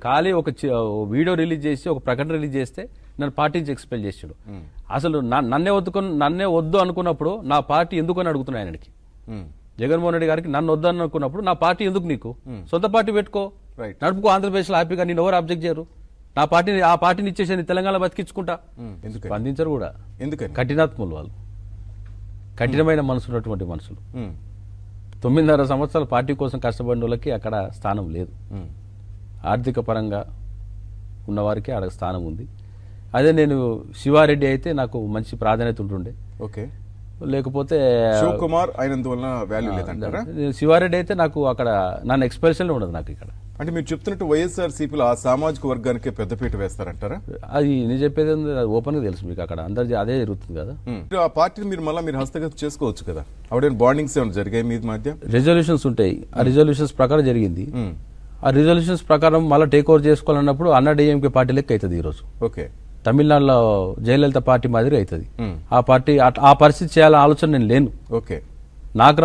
ఖాళీ ఒక video release చేసి ఒక ప్రకటన రిలీజ్ చేస్తే నన్ను పార్టీ నుంచి ఎక్స్పెల్ చేసాడు. అసలు నన్నే వద్దు అనుకున్నప్పుడు నా పార్టీ ఎందుకు అని అడుగుతున్నాయి ఆయనకి. జగన్మోహన్ రెడ్డి గారికి నన్ను వద్దు అనుకున్నప్పుడు నా పార్టీ ఎందుకు నీకు, సొంత పార్టీ పెట్టుకో, నడుపుకో, ఆంధ్రప్రదేశ్లో హ్యాపీగా, నేను ఎవరు అబ్జెక్ట్ చేయరు, నా పార్టీని ఆ పార్టీని ఇచ్చేసి తెలంగాణ బతికించుకుంటా. స్పందించరు కూడా. కఠినాత్ములు వాళ్ళు, కఠినమైన మనసు ఉన్నటువంటి మనుషులు. 9.5 సంవత్సరాల పార్టీ కోసం కష్టపడిన వాళ్ళకి అక్కడ స్థానం లేదు. ఆర్థిక పరంగా ఉన్నవారికి అక్కడ స్థానం ఉంది. అదే నేను శివారెడ్డి అయితే నాకు మంచి ప్రాధాన్యత ఉంటుండే. లేకపోతే శివకుమార్ అయినందువల్ల వాల్యూ లేదంటారా? శివారెడ్డి అయితే నాకు అక్కడ నన్ను ఎక్స్ప్రెషన్ ఉండదు నాకు ఇక్కడ. అంటే మీరు చెప్తున్నట్టు వైఎస్ఆర్సీపీలో ఆ సామాజిక వర్గానికే పెద్దపీట వేస్తారంటారా? అది నేను చెప్పేది ఓపెన్ గా తెలుసు మీకు, అక్కడ అందరు అదే జరుగుతుంది కదా. ఆ పార్టీని మీరు హస్తగతం చేసుకోవచ్చు కదా. ఆవిడ బాండింగ్స్ ఏమైనా జరిగాయి మీ మధ్య? రెజల్యూషన్స్ ఉంటాయి, ఆ రెజల్యూషన్స్ ప్రకారం జరిగింది. ఆ రిజల్యూషన్స్ ప్రకారం మళ్ళీ టేక్ ఓవర్ చేసుకోవాలన్నప్పుడు అన్నాడీఎంకే పార్టీ లెక్క అవుతుంది ఈరోజు. తమిళనాడులో జయలలిత పార్టీ మాదిరి అవుతుంది ఆ పార్టీ. ఆ పరిస్థితి చేయాలని ఆలోచన నేను లేను. నాకు